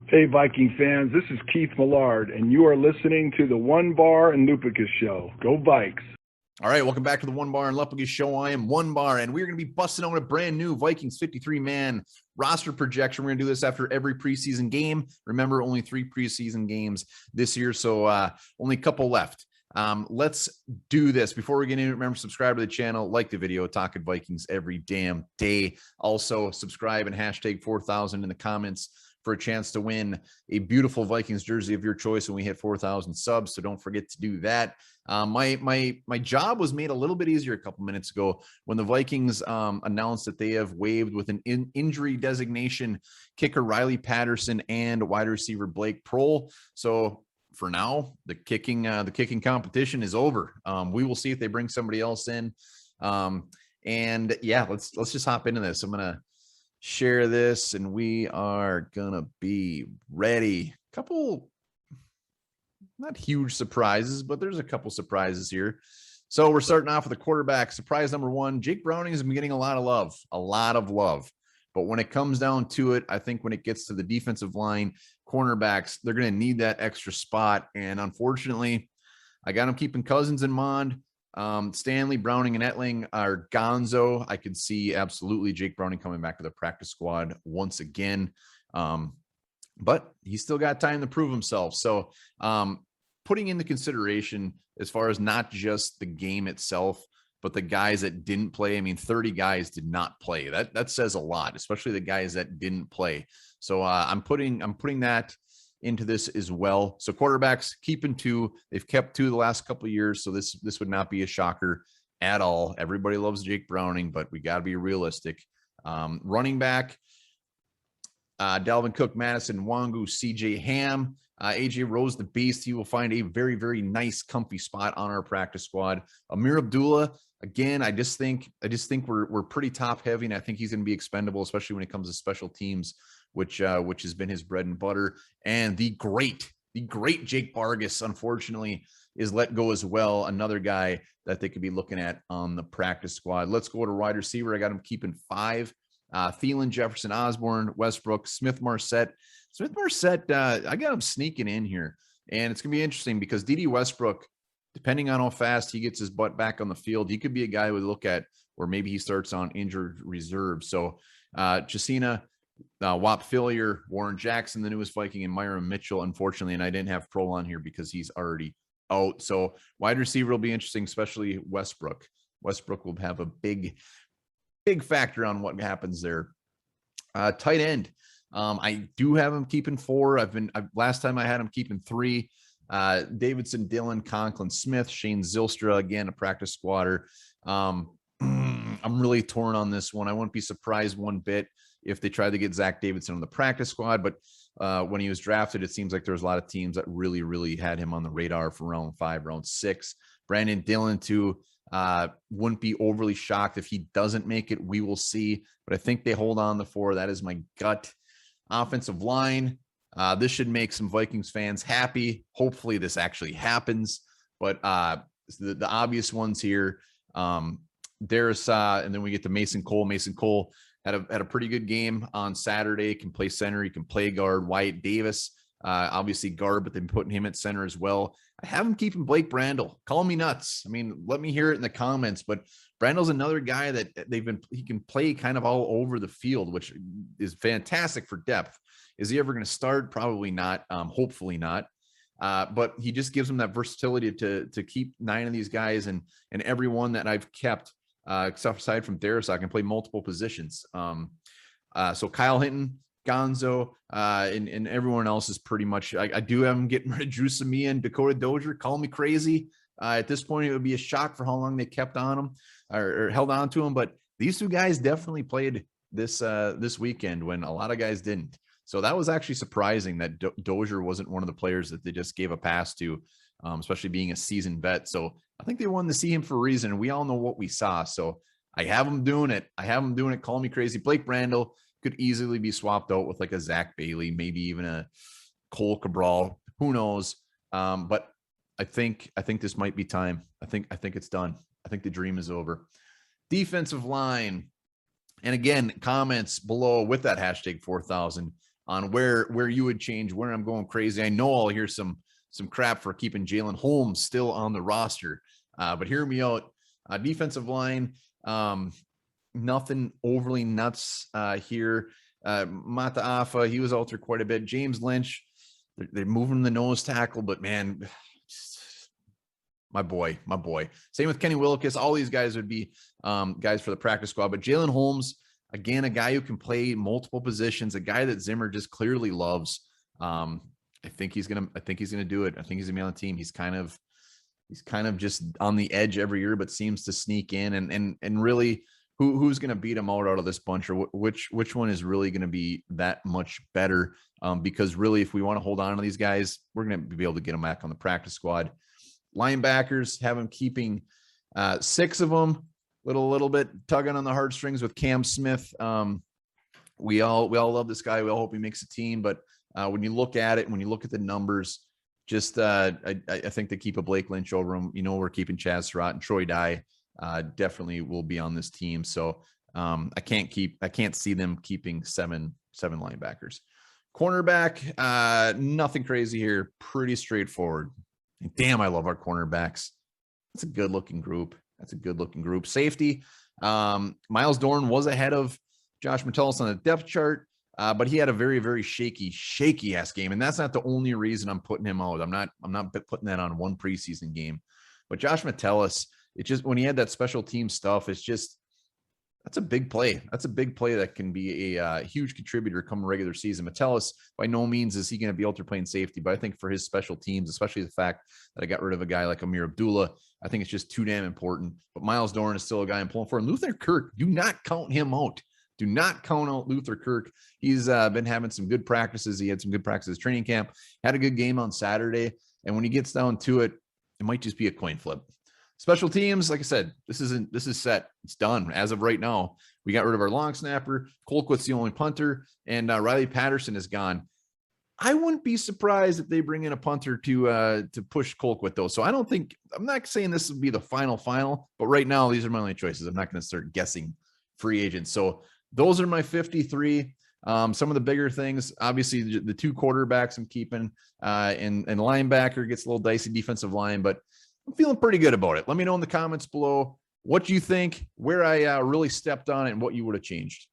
Hey, Viking fans, this is Keith Millard, and you are listening to the One Bar and Lupicus Show. Go Vikes! All right, welcome back to the One Bar and Lupicus Show. I am One Bar, and we're going to be busting out a brand new Vikings 53-man roster projection. We're going to do this after every preseason game. Remember, only 3 preseason games this year, so only a couple left. Let's do this. Before we get into it, remember, subscribe to the channel, like the video, talking Vikings every damn day. Also, subscribe and hashtag 4,000 in the comments for a chance to win a beautiful Vikings jersey of your choice when we hit 4,000 subs. So don't forget to do that. My job was made a little bit easier a couple minutes ago when the Vikings announced that they have waived with an injury designation kicker Riley Patterson and wide receiver Blake Prohl. So for now, the kicking competition is over. We will see if they bring somebody else in. And yeah, let's just hop into this. I'm gonna share this and we are gonna be ready. Couple not huge surprises, but there's a couple surprises here. So we're starting off with the quarterback. Surprise number 1, Jake Browning has been getting a lot of love. But when it comes down to it, I think when it gets to the defensive line, cornerbacks, they're going to need that extra spot. And unfortunately, I got him keeping Cousins and Mond. Stanley, Browning, and Etling are gonzo. I could see absolutely Jake Browning coming back to the practice squad once again. But he's still got time to prove himself. So putting into consideration as far as not just the game itself, but the guys that didn't play. I mean, 30 guys did not play. That says a lot, especially the guys that didn't play. So I'm putting that into this as well. So quarterbacks keeping 2. They've kept 2 the last couple of years. So this would not be a shocker at all. Everybody loves Jake Browning, but we got to be realistic. Running back, Dalvin Cook, Madison, Wangu, CJ Ham, AJ Rose, the beast. He will find a very, very nice, comfy spot on our practice squad. Amir Abdullah, again, I just think we're pretty top heavy, and I think he's going to be expendable, especially when it comes to special teams, which has been his bread and butter. And the great Jake Vargas, unfortunately, is let go as well. Another guy that they could be looking at on the practice squad. Let's go to wide receiver. I got him keeping 5. Thielen, Jefferson, Osborne, Westbrook, Smith-Marsette. I got him sneaking in here. And it's going to be interesting because D.D. Westbrook, depending on how fast he gets his butt back on the field, he could be a guy we look at where maybe he starts on injured reserve. So Jacina, Wap Fillier, Warren Jackson, the newest Viking, and Myron Mitchell, unfortunately. And I didn't have Prohl on here because he's already out. So wide receiver will be interesting, especially Westbrook. Westbrook will have a big factor on what happens there. Tight end. I do have him keeping 4. Last time I had him keeping 3. Davidson, Dillon, Conklin, Smith, Shane Zylstra, again, a practice squatter. I'm really torn on this one. I wouldn't be surprised one bit if they tried to get Zach Davidson on the practice squad, but when he was drafted, it seems like there's a lot of teams that really, really had him on the radar for round 5, round 6. Brandon Dillon too. Wouldn't be overly shocked if he doesn't make it. We will see, but I think they hold on the 4. That is my gut. Offensive line. This should make some Vikings fans happy. Hopefully this actually happens, but the obvious ones here, there's and then we get to Mason Cole. Mason Cole had a pretty good game on Saturday. Can play center. He can play guard. Wyatt Davis, obviously guard, but they've been putting him at center as well. I have him keeping Blake Brandel. Call me nuts. I mean, let me hear it in the comments, but Brandel's another guy that he can play kind of all over the field, which is fantastic for depth. Is he ever going to start? Probably not. Hopefully not. But he just gives him that versatility to keep 9 of these guys, and everyone that I've kept, except aside from Darius, I can play multiple positions. So Kyle Hinton, Gonzo, and everyone else is pretty much. I do have him getting rid of Drew Samia and Dakota Dozier. Call me crazy. At this point, it would be a shock for how long they kept on him or held on to him. But these 2 guys definitely played this weekend when a lot of guys didn't. So that was actually surprising that Dozier wasn't one of the players that they just gave a pass to, especially being a seasoned vet. So I think they wanted to see him for a reason, and we all know what we saw. So I have him doing it. Call me crazy. Blake Brandel could easily be swapped out with like a Zach Bailey, maybe even a Cole Cabral. Who knows? But I think this might be time. I think it's done. I think the dream is over. Defensive line. And again, comments below with that hashtag 4,000. on where you would change, where I'm going crazy. I know I'll hear some crap for keeping Jalen Holmes still on the roster, but hear me out. Defensive line, nothing overly nuts here. Mataafa, he was out there quite a bit. James Lynch, they're moving the nose tackle, but man, my boy. Same with Kenny Willekes. All these guys would be guys for the practice squad, but Jalen Holmes, again, a guy who can play multiple positions, a guy that Zimmer just clearly loves. I think he's gonna do it. I think he's gonna be on the team. He's kind of just on the edge every year, but seems to sneak in and really who's going to beat him out of this bunch, or which one is really going to be that much better? Because really, if we want to hold on to these guys, we're going to be able to get them back on the practice squad. Linebackers, have them keeping 6 of them, little bit tugging on the heartstrings with Cam Smith. We all love this guy. We all hope he makes a team, but when you look at it, when you look at the numbers, just I think they keep a Blake Lynch over him. We're keeping Chaz Surratt, and Troy Dye definitely will be on this team. So I can't see them keeping seven linebackers. Cornerback, nothing crazy here. Pretty straightforward. And damn, I love our cornerbacks. That's a good looking group. Safety, Miles Dorn was ahead of Josh Metellus on the depth chart. But he had a very, very shaky ass game. And that's not the only reason I'm putting him out. I'm not putting that on one preseason game, but Josh Metellus, it just, when he had that special team stuff, it's just, that's a big play. That's a big play that can be a huge contributor come regular season. Metellus, by no means is he going to be out there playing safety, but I think for his special teams, especially the fact that I got rid of a guy like Amir Abdullah, I think it's just too damn important. But Miles Dorn is still a guy I'm pulling for. And Luther Kirk, do not count him out. Do not count out Luther Kirk. He's been having some good practices. He had some good practices training camp, had a good game on Saturday. And when he gets down to it, it might just be a coin flip. Special teams, like I said, this is set. It's done as of right now. We got rid of our long snapper. Colquitt's the only punter, and Riley Patterson is gone. I wouldn't be surprised if they bring in a punter to push Colquitt, though. So I'm not saying this would be the final, but right now these are my only choices. I'm not going to start guessing free agents. So those are my 53. Some of the bigger things, obviously the 2 quarterbacks I'm keeping, and linebacker gets a little dicey, defensive line, but I'm feeling pretty good about it. Let me know in the comments below what you think, where I really stepped on it, and what you would have changed.